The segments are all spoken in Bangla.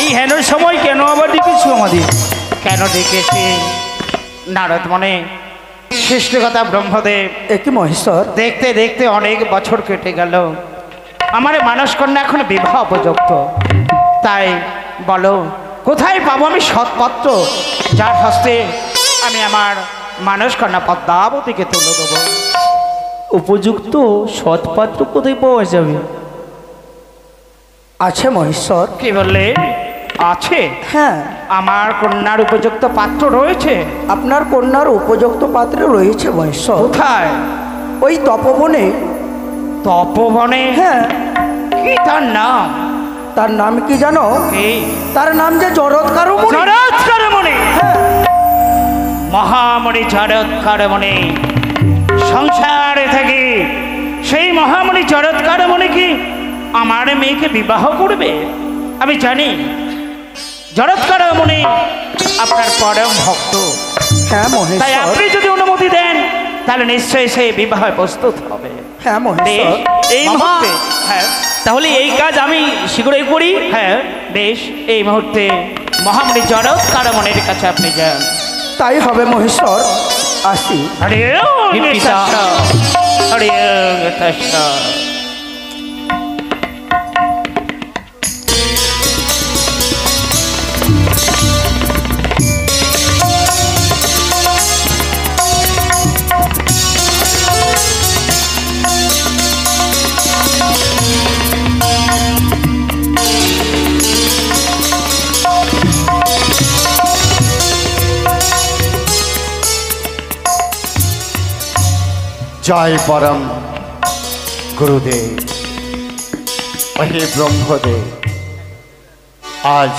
এই হেন সময় কেন আবার ডেকেছো আমাদের? কেন ডেকেছি নারদ মনে, সৃষ্টিকর্তা ব্রহ্মদেব একই মহেশ্বর, দেখতে দেখতে অনেক বছর কেটে গেল, আমার মানস কন্যা এখন বিবাহ উপযুক্ত। তাই বলো কোথায় পাবো আমি সৎপাত্র, যার হস্তে আমি আমার মানস কন্যা পদ্মাবতীকে তুলে দেবো? উপযুক্ত সৎপাত্র কোথায় পাওয়া যাবে? আছে মহেশ্বর। কি বললে? আছে? হ্যাঁ, আমার কন্যার উপযুক্ত পাত্র রয়েছে। আপনার কন্যার উপযুক্ত পাত্রে রয়েছে মহেশ্বর। কোথায়? ওই তপবনে। তপবনে? হ্যাঁ। কি তার নাম? তার নাম কি জানো? কি? তার নাম যে জরৎকারমণি। জরৎকারমণি? মহামণি জরৎকারমণি। সংসারে থেকে সেই মহামণি জরৎকারমণি কি আমার মেয়েকে বিবাহ করবে? আমি জানি জরৎকারমণি আপনার পরম ভক্ত। হ্যাঁ তাই মহেশ্বর। আপনি যদি অনুমতি দেন তাহলে নিশ্চয়ই সেই বিবাহে প্রস্তুত হবে। হ্যাঁ মহেশ্বর। এই মামা। মুহূর্তে হ্যাঁ তাহলে এই কাজ আমি শীঘ্রই করি। হ্যাঁ বেশ, এই মুহূর্তে মহামণি জরৎকারমণির কাছে আপনি যান। তাই হবে মহেশ্বর। আসি। হরি ওম পিতা। তস্য, হরি ওম তস্য। জয় পরম গুরুদেব, হে ব্রহ্মদেব। আজ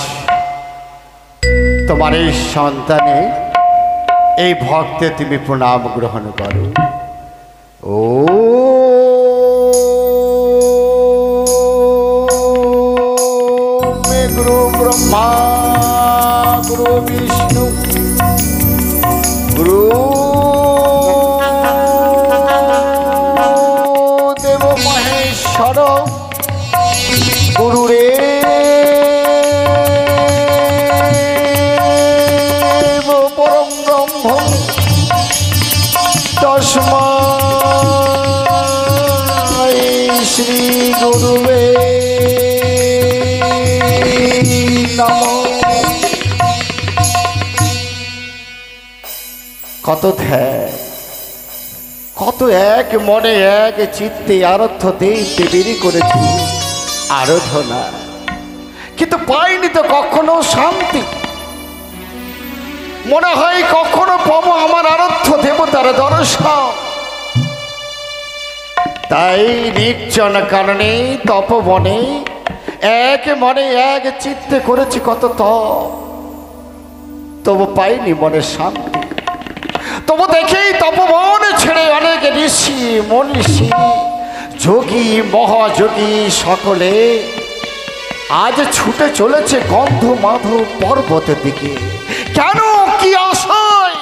তোমার এই সন্তানে এই ভক্তে তুমি প্রণাম গ্রহণ করো। ও গুরু ব্রহ্মা গুরু বিষ্ণু গুরু দেব মহেশ্বর গুরুরে পরম ব্রহ্ম তস্মাৎ শ্রী গুরুবে নমঃ। কত ধ্যান, কত এক মনে এক চিত্তে আরাধ্য দেবী করেছি আরাধনা, কিন্তু পাইনি তো কখনো শান্তি। মনে হয় কখনো পাবো আমার আরাধ্য দেবতার দর্শন। তাই নির্জন কারণে তপবনে এক মনে এক চিত্তে করেছি কত তপ, তবু পাইনি মনের শান্তি। তবু দেখেই তপবন ছেড়ে অনেক ঋষি মনীষী যোগী মহাযোগী সকলে আজ ছুটে চলেছে গন্ধমাধব পর্বতের দিকে। কেন, কি আশায়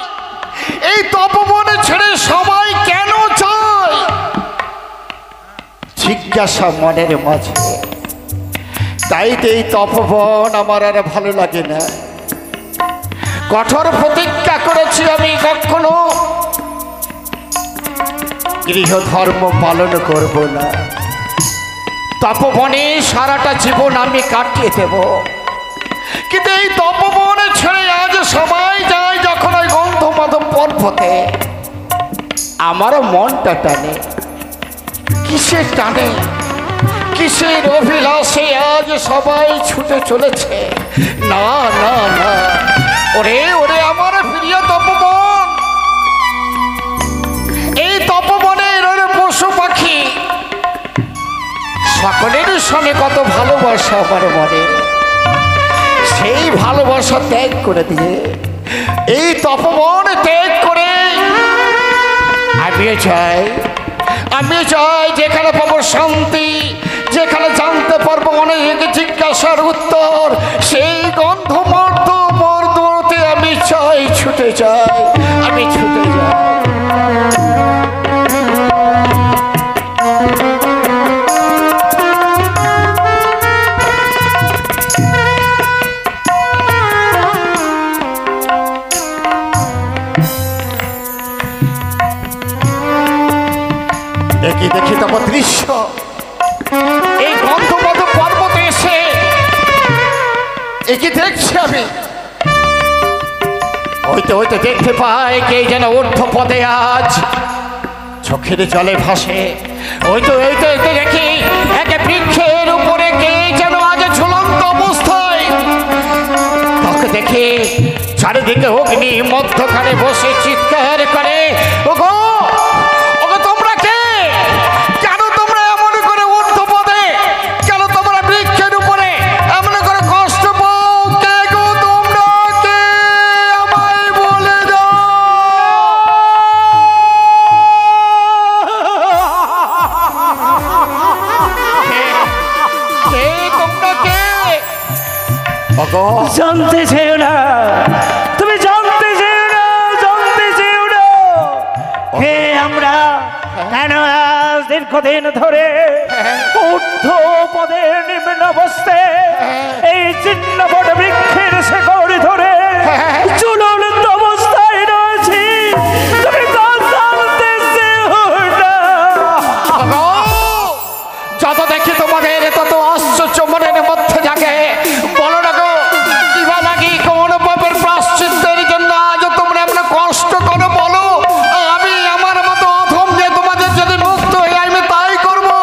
এই তপবন ছেড়ে সবাই কেন যায়? জিজ্ঞাসা মনের মাঝে। তাই তো এই তপবন আমার আর ভালো লাগে না। কঠোর প্রতিজ্ঞা করেছি আমি কখনো গৃহধর্ম পালন করব না। তপবনে সারাটা জীবন আমি কাটিয়ে দেব। কিন্তু এই তপবনে ছেড়ে আজ সবাই যায় যখন ওই গন্ধমাধব পর্বতে, আমারও মনটা টানে। কিসের টানে, কিসের অভিলাষে আজ সবাই ছুটে চলেছে? না না না, ওরে ওরে আমার প্রিয় তপবন, এই তপবনের ওরে পশু পাখি সকলের সঙ্গে কত ভালোবাসা আমার মনে। সেই ভালোবাসা ত্যাগ করে দিয়ে এই তপবন ত্যাগ করে আমি চাই যেখানে পাবো শান্তি, যেখানে জানতে পারবো অনেক জিজ্ঞাসার উত্তর, সেই গন্ধমর্দ মর্দতে আমি চাই, ছুটে যাই, আমি ছুটে যাই। দৃশ্য এই গন্ধমত পর্বতে এসে একে দেখছি আমি। হইতে দেখতে পাই কে যেন ঊর্ধ্ব পদে আজ চোখের জলে ভাসে। হইতে দেখি একে বৃক্ষের উপরে কে যেন আজ ঝুলন্ত অবস্থায়। তাকে দেখে চারিদিকে অগ্নি মধ্যখানে বসে চিৎকার করে, ওগো ওগো তোমরা কে? কেন তোমরা এমন করে ঊর্ধ্ব পদে? কেন তোমরা বৃক্ষের উপরে এমন করে কষ্ট পাও? কে গো তোমরা? কে আমায় বলে দাও। কে তোমরা কে? ওগো জানতে চেও না, তুমি জানতে চেও না, জানতে চেও না কে আমরা, কেন আজ দীর্ঘদিন ধরে ঊর্ধ্ব পদের নিম্ন বসতে এই চিহ্ন বড় বৃক্ষের শেকড় ধরে ঝুলন্ত অবস্থায় রয়েছি, তুমি তা জানতে চেও না। যত দেখি তোমাদের তত আশ্চর্য মনের মধ্যে জাগে। বলো না গো, কিবা লাগি কোন পাপের প্রায়শ্চিত্তের জন্য আজ তোমরা এমন কষ্ট করো? বলো, আমি আমার মতো অধম যে তোমাদের যদি মুক্ত হয়ে আমি তাই করবো।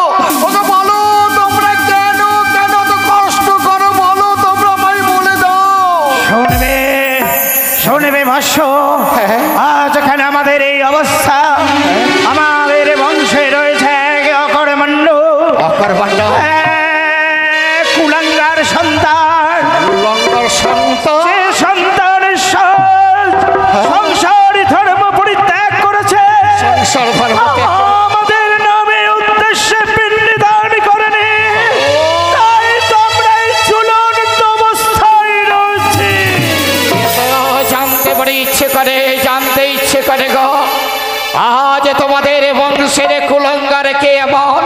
ওকে বলো তোমরা কেন কেন তো কষ্ট করো? বলো তোমরা আমায় বলে দাও। শুনবে শুনবে ভাষ্য, আজ এখানে আমাদের এই অবস্থা, আমাদের বংশে রয়েছে এক অকর্মণ্য কুলাঙ্গার সন্তান। লঙ্কার সন্তান, যে সন্তানের সংসার ধর্ম পরিত্যাগ করেছে, সংসার ধর্ম আমাদের নামে উদ্দেশ্যে পিণ্ডিদান করেনি, তাই তোমরা এই ঝুলন্ত অবস্থায় রয়েছে। জানতে বড় ইচ্ছে করে, জানতে ইচ্ছে করে গো, আজ তোমাদের বংশের কুলঙ্গার কে এমন,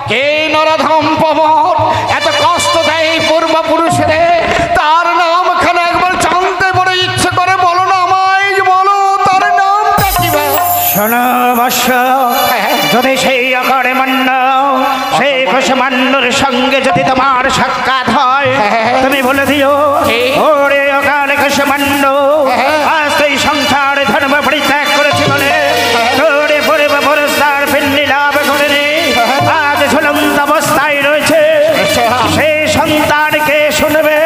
কে নরধম পবন এত কষ্ট দেয় পূর্বপুরুষের, তার নাম খানে একবার জানতে বড় ইচ্ছে করে। বলো না আমায়, বলো তার নামটা কি? শোনো বৎস, যদি সেই অকর্মণ্য সেই কুষ্মাণ্ডুর সঙ্গে যদি তোমার সাক্ষাৎ হয়, তুমি বলে দিও, ওরে অকাল কুষ্মাণ্ড, আজ তুই সংসার ধর্ম পরিত্যাগ করেছি বলে তোরে পূর্ব পুরস্কার পিণ্ডি লাভ করেনি, আজ ঝুলন্ত অবস্থায় রয়েছে। সেই সন্তানকে শুনবে,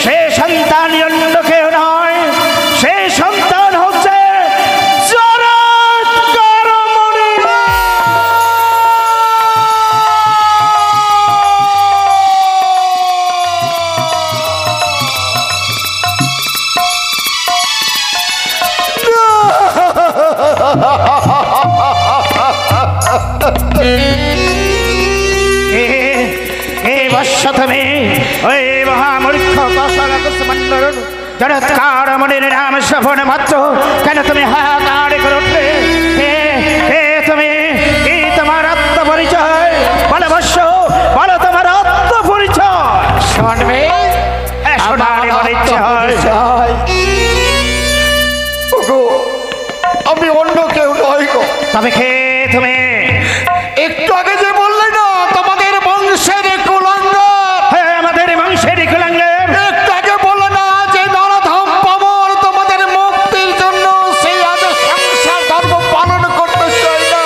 সে সন্তান অন্য কেউ নয়, সেই সন্তান হচ্ছে জরৎকারমণি। বৎস তুমি ওই মহামূর্খ জরৎকারমণির নাম শ্রবণ মাত্র কেন তুমি হাহাকার করে উঠলে? তুমি কি তোমার আত্মপরিচয়? বলো বৎস, বলো তোমার আত্মপরিচয়। শুনবে আমি অন্য কেউ নই গো। তবে কে তুমি? একটু আগে যে বললে না তোমাদের বংশের কুলাঙ্গার, আমাদের বংশের কুলাঙ্গার। একটু আগে বললে না যে নরধম পাবন তোমাদের মুক্তির জন্য সেই আজ সংসার ধর্ম পালন করতে চাই না।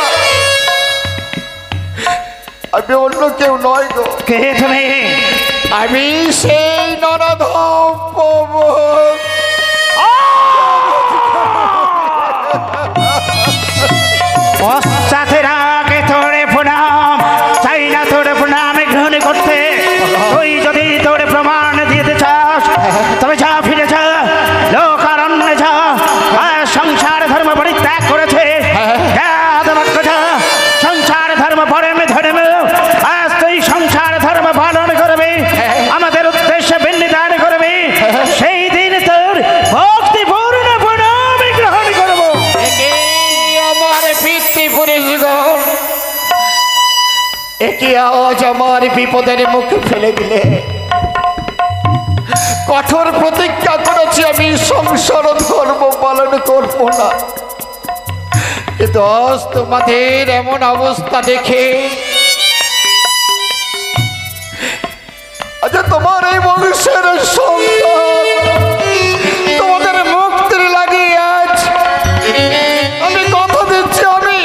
আমি অন্য কেউ নয় গো। কে তুমি? আমি সেই নরধম পাবন। পশ্চাতের আগে তোরে প্রণাম, চাই না তোরে প্রণাম গ্রহণ করতে। তুই যদি তোরে প্রমাণ দিতে চাস তবে যা, ফিরে যা, লোকারণ্যে যা। সংসার ধর্ম পরিত্যাগ করেছে, সংসার ধর্ম পরে ধর্ম, আজ তুই সংসার ধর্ম পালন করবি, আমাদের উদ্দেশ্যে বিন্নিদান করবি, সেই দিন তোর ভক্তিপূর্ণ প্রণাম গ্রহণ করবো। আমার পিতৃপুরুষগণ একে আজ আমার বিপদের মুখে ফেলে দিলে। কঠোর প্রতিজ্ঞা করেছি আমি সংসার ধর্ম পালন করব না, কিন্তু আজ তোমাদের এমন অবস্থা দেখে আচ্ছা তোমার এই বংশের সন্তান তোমাদের মুক্তির লাগিয়ে আজ আমি কথা দিচ্ছি আমি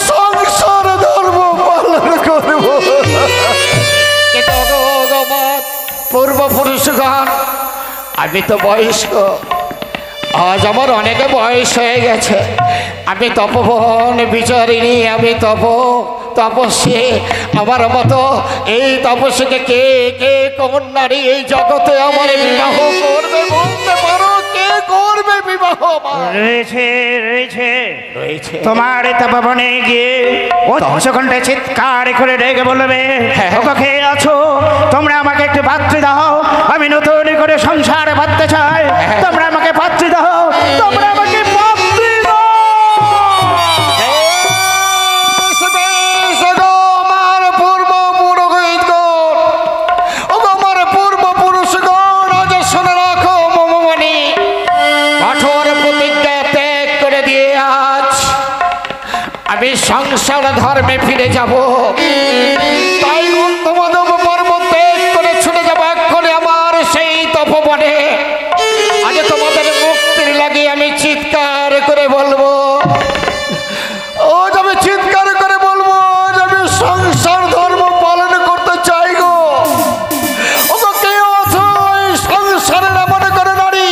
সংসার ধর্ম পালন করব। কিন্তু আমার পূর্বপুরুষগণ আমি তো বয়স্ক, আজ আমার অনেকে বয়স হয়ে গেছে, আমি তপবন বিচারিনি, আমি তপস্বী। আমার মতো এই তপস্বীকে কে কে কোন নারী এই জগতে আমার বিবাহ করবে বলতে পারো? কে করবে বিবাহ? রয়েছে রয়েছে রয়েছে তোমার তপবনে গিয়ে ও দশঘণ্টা চিৎকার করে ডেকে বলবে, কে আছো তোমরা? আমাকে একটু পাত্রী দাও, আমি নতুন করে সংসার বাঁধতে চাই, তোমরা আমাকে পাত্রী দাও, তোমরা আমাকে পাত্রী দাও। আমার পূর্বপুরুষগণ, আমার পূর্বপুরুষগণ, আজ শুনে রাখো মমমণি, কঠোর প্রতিজ্ঞা ত্যাগ করে দিয়ে আজ আমি সংসার ধর্মে ফিরে যাব। তাই গন্ধমাধব পর্বত ত্যাগ করে ছুটে যাব এক্ষণে আমার সেই তপবনে। আজ তোমাদের মুক্তির লাগে আমি চিৎকার করে বলবো, আজ আমি চিৎকার করে বলবো, আজ আমি সংসার ধর্ম পালন করতে চাই গো। ওগো কেউ আছো এই সংসারের এমন করে নারী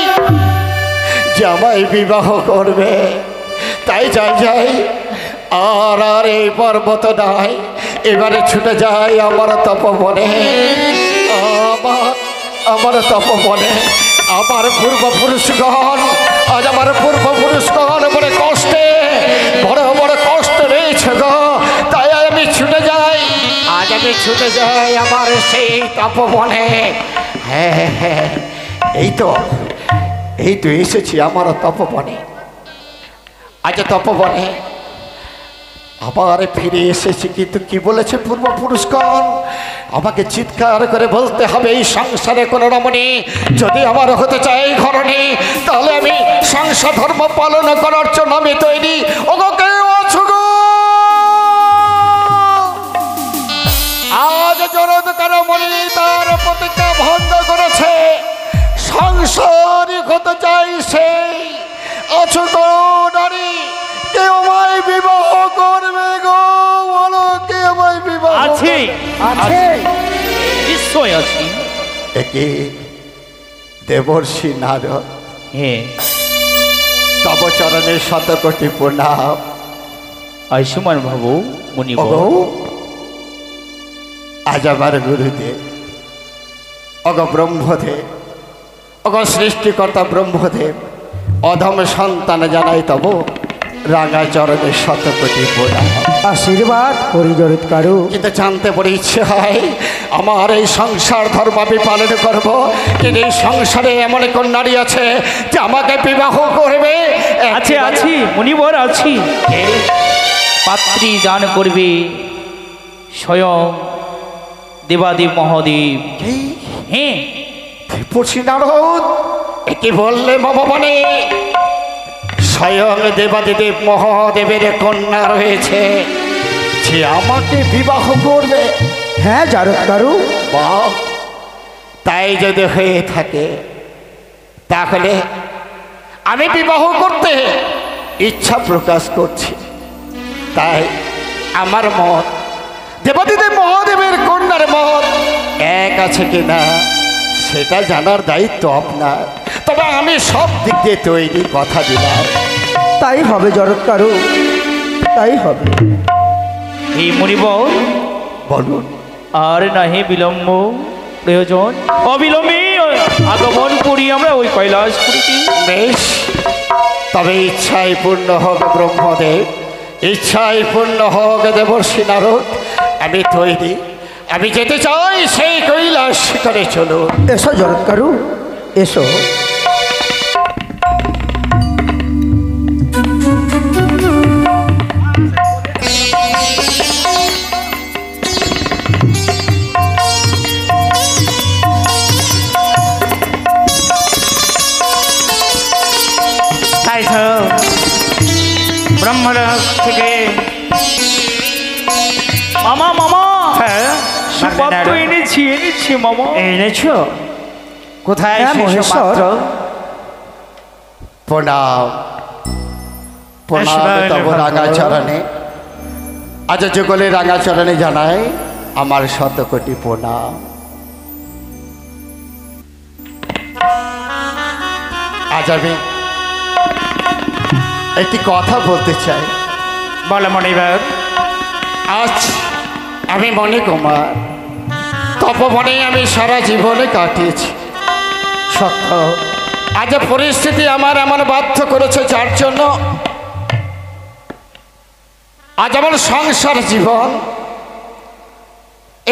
যে আমায় বিবাহ করবে? তাই যাই আর এই পর্বত নাই, এবারে ছুটে যাই আমার তপবনে, আমার তপবনে। আমার পূর্বপুরুষগণ, আজ আমার পূর্বপুরুষগণ বড় কষ্টে বড় কষ্ট রয়েছে গো, তাই আমি ছুটে যাই, আজ আমি ছুটে যাই আমার সেই তপবনে। হ্যাঁ এই তো এসেছি আমার তপবনে। আজ তপবনে আবার ফিরে এসেছি, কিন্তু কি বলেছে পূর্বপুরুষগণ? আমাকে চিৎকার করে বলতে হবে এই সংসারে কোনো রমণী যদি আমার হতে চাই ঘরণী, তাহলে আমি সংসার ধর্ম পালন করার জন্য আমি তৈরি। ওগো কেউ আছো গো? আজ জনদকার মণি তার প্রতিজ্ঞা ভঙ্গ করেছে, সংসারী হতে চাই সেই আছো গো নারী? কেউ আমায় বিবাহ করবে গো? বলো কে আমায় বিবাহ? আছে আছে নিশ্চয় আছি। একে দেবর্ষি নারদ, হ্যাঁ তব চরণের শতকোটি প্রণাম। আয়ুষ্মান বাবু মুনিব, ওগো আজ আমার গুরুদেব, অগ ব্রহ্মদেব, অগ সৃষ্টিকর্তা ব্রহ্মদেব, অধম সন্তান জানাই তব রাঙা চরণের শতকোটি প্রণাম। আশীর্বাদ করি জড়িত কারু। কিন্তু জানতে বড় ইচ্ছে হয় আমার এই সংসার ধর্ম আমি পালন করবো, কিন্তু এই সংসারে এমন কোন নারী আছে যে আমাকে বিবাহ করবে? আছি মুনিবর আছি। পাত্রী দান করবে স্বয়ং দেবাদেব মহাদেব। হ্যাঁ দেবর্ষি নারদ কি বললে ভগবানে? স্বয়ং দেবাদিদেব মহাদেবের কন্যা রয়েছে যে আমাকে বিবাহ করবে? হ্যাঁ জড়িত কারু। বাহ, তাই যদি হয়ে থাকে তাহলে আমি বিবাহ করতে ইচ্ছা প্রকাশ করছি। তাই আমার মত দেবাদিদেব মহাদেবের কন্যার মত এক আছে কিনা সেটা জানার দায়িত্ব আপনার। তবে আমি সব দিক দিয়ে তৈরি, কথা দিলাম। তাই হবে জড়িত কারু, তাই হবে। এই মুনিবর বলুন। আর নাহি বিলম্ব প্রয়োজন, অবিলম্বে আগমন করি আমরা ওই কৈলাসপুরীতে। বেশ, তবে ইচ্ছাই পূর্ণ হোক ব্রহ্মদেব, ইচ্ছাই পূর্ণ হোক দেবর্ষি নারদ। আমি তৈরি, আমি যেতে চাই সেই কৈলাস করে চলুন। এসো জড়িত কারু, এসো। আমরা থেকে মামা মামা হ্যাঁ সুপাত্র এনেছি মামা। এনেছো? কোথায় হ্যাঁ, সেই মহেশ্বর। পাত্র? প্রণাম প্রণাম এসবাই তব লেখা রাঙা করো। চরণে, আজ যুগলে রাঙা চরণে জানাই আমার শতকোটি প্রণাম। আজ আমি একটি কথা বলতে চাই। বলো মণিবার। আজ আমি মণি কুমার, তপবনে আমি সারা জীবনে কাটিয়েছি। সত্য। আজ পরিস্থিতি আমার এমন বাধ্য করেছে, যার জন্য আজ আমার সংসার জীবন,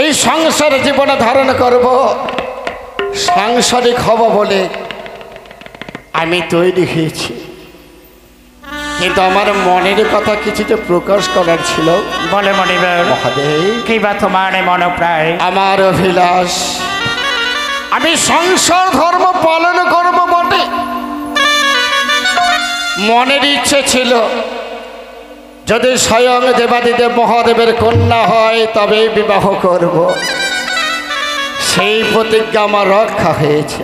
এই সংসার জীবনে ধারণ করব, সাংসারিক হব বলে আমি তৈরি হয়েছি। কিন্তু আমার মনের কথা কিছুটা প্রকাশ করার ছিল। বলে মণিবার। মহাদেব, কি বা তোমার মনপ্রায়? আমার অভিলাষ আমি সংসার ধর্ম পালন করব বটে, মনের ইচ্ছে ছিল যদি স্বয়ং দেবাদিদেব মহাদেবের কন্যা হয় তবে বিবাহ করব। সেই প্রতিজ্ঞা আমার রক্ষা হয়েছে।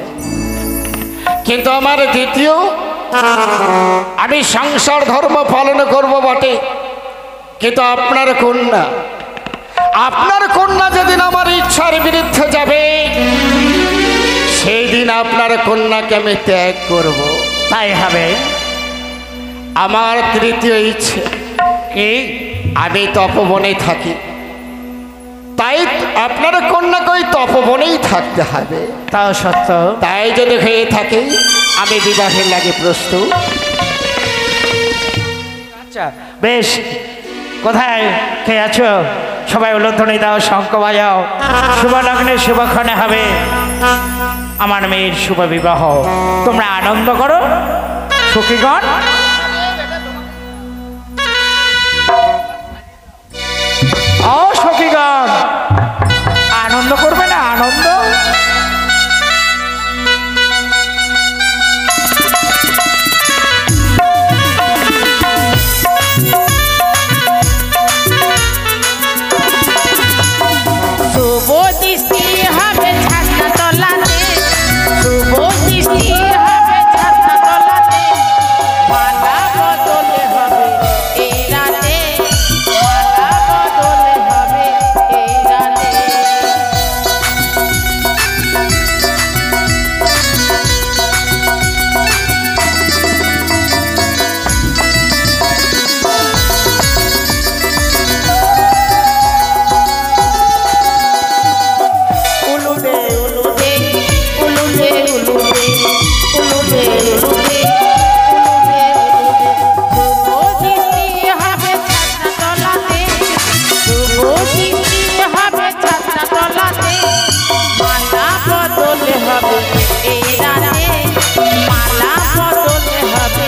কিন্তু আমার দ্বিতীয়, আমি সংসার ধর্ম পালন করব বটে, কিন্তু আপনার কন্যা যেদিন আমার ইচ্ছার বিরুদ্ধে যাবে, সেই দিন আপনার কন্যাকে আমি ত্যাগ করব। তাই হবে। আমার তৃতীয় ইচ্ছে, কি? আমি তপবনে থাকি, তাই আপনার কন্যাকে ওই তপবনেই থাকতে হবে। তাও সত্য। তাই যদি হয়ে থাকে আমি বিবাহের লাগে প্রস্তুত। আচ্ছা বেশ, কোথায় কে আছো? সবাই উলধ্বনি দাও, শঙ্খ বাজাও। শুভ লগ্নে শুভক্ষণে হবে আমার মেয়ের শুভ বিবাহ। তোমরা আনন্দ করো সখীগণ। ও সখীগণ, আনন্দ করবে না? আনন্দ। শুভ দৃষ্টি হবে ছাতা তলাতে, শুভ দৃষ্টি হবে ছাতা তলাতে, মালা বদলে হবে এই রাতে, মালা বদলে হবে এই রাতে। উলুদে উলুদে উলুদে উলুদে উলুদে উলুদে উলুদে শুভ দৃষ্টি হবে ছাতা তলাতে, শুভ দৃষ্টি হবে ছাতা তলাতে, মালা বদলে হবে এই রাতে, মালা বদলে হবে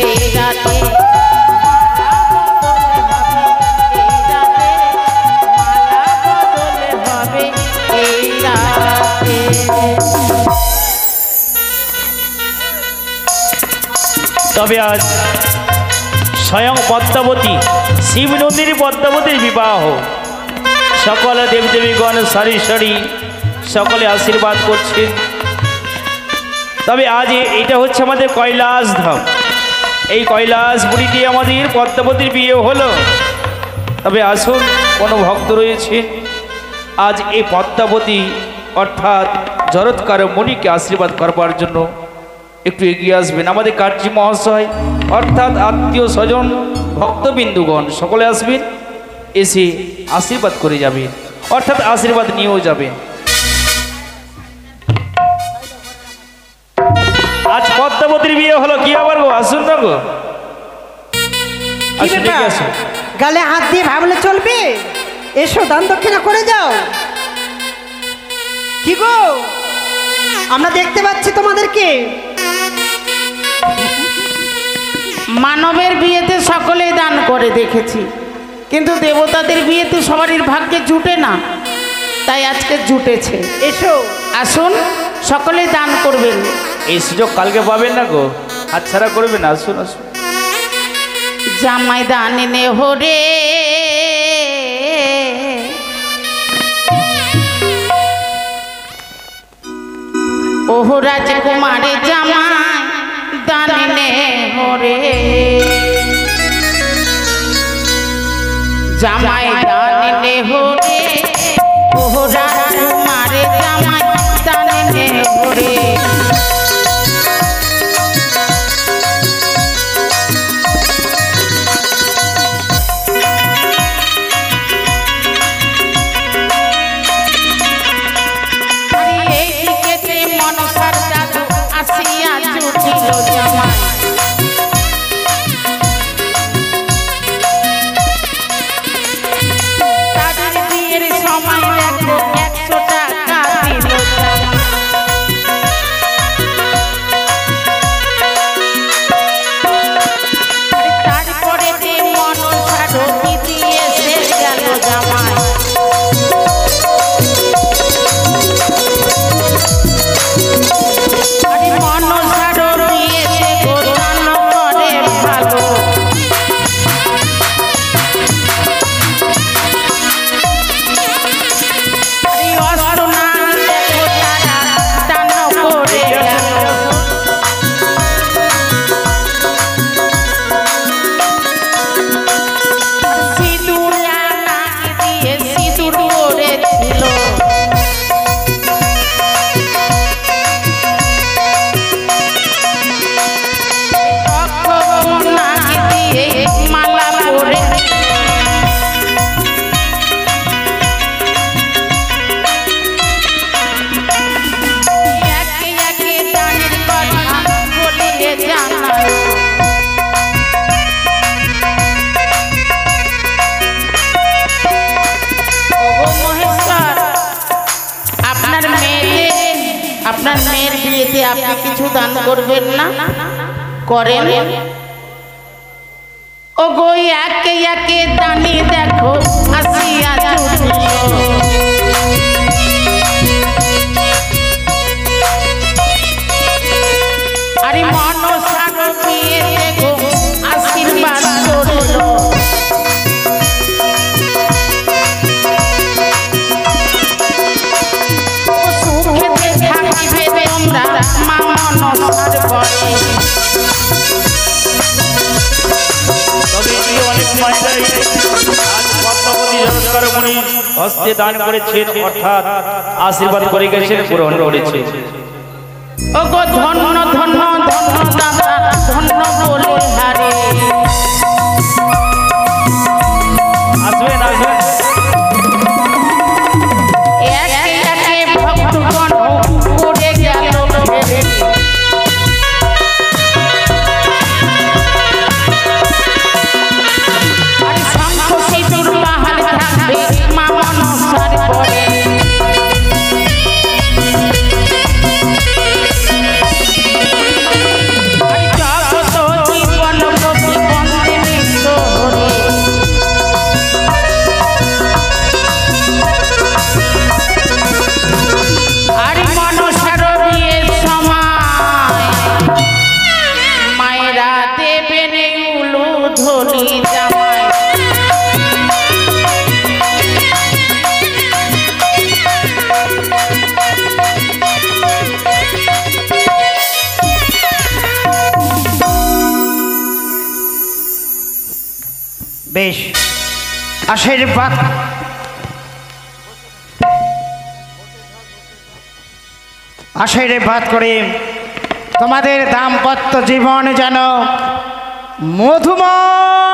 এই রাতে, মালা বদলে হবে এই রাতে, মালা বদলে হবে এই রাতে। তবে আজ স্বয়ং পদ্মাবতী, শিব নদীর পদ্মাবতীর বিবাহ। সকলে দেবদেবীগণ সারি সারি সকলে আশীর্বাদ করছেন। তবে আজ এটা হচ্ছে আমাদের কৈলাস ধাম। এই কৈলাস বুড়িতে আমাদের পদ্মাবতীর বিয়ে হলো। তবে আসুন, কোনো ভক্ত রয়েছে আজ এই পদ্মাবতী অর্থাৎ জরৎকার মণিকে আশীর্বাদ করবার জন্য একটু এগিয়ে আসবেন। আমাদের কার্যী মহাশয় অর্থাৎ আত্মীয় স্বজন ভক্তবিন্দুগণ সকলে আসবেন, এসে আশীর্বাদ করে যাবেন, অর্থাৎ আশীর্বাদ নিয়েও যাবেন। আজ পদ্মাবতীর বিয়ে হলো, কি আবার গো? আসুন না গো, কি আসুন, ব্যাপার? এগিয়ে আসুন। গালে হাত দিয়ে ভাবলে চলবে? এসো, দান দক্ষিণা করে যাও। কি গো, আমরা দেখতে পাচ্ছি তোমাদেরকে। মানবের বিয়েতে সকলেই দান করে দেখেছি, কিন্তু দেবতাদের বিয়েতে সবারই ভাগ্যে জুটে না, তাই আজকে জুটেছে। এসো, আসুন, সকলেই দান করবেন। এই সুযোগ কালকে পাবেন না গো, হাতছাড়া করবেন না। আসুন আসুন। জামাই দান নে হরে ওহ রাজকুমারে জামাই দান নে হরে জামাই দান নে হরে ওহ রাজকুমারে জামাই দান নে হরে আপনার মেয়ের বিয়েতে আপনি কিছু দান করবেন না করেন ও গো একে একে দানি দেখো আসিয়া আরে মনসার বিয়েতে গো আশীর্বাদ করলো হস্তে দান করেছেন অর্থাৎ আশীর্বাদ করে গেছেন পূরণ করেছে ও গো ধন্য ধন্য ধন্য দাদা ধন্য বলে হারে আসবেন আসবেন একে একে ভক্তগণ করে গেল ফেরে আরে শঙ্খ সিঁদুর বাহার থাকবে মা মনসার পরে বেশ আশীর্বাদ আশীর্বাদ করে তোমাদের দাম্পত্য জীবন যেন মধুময়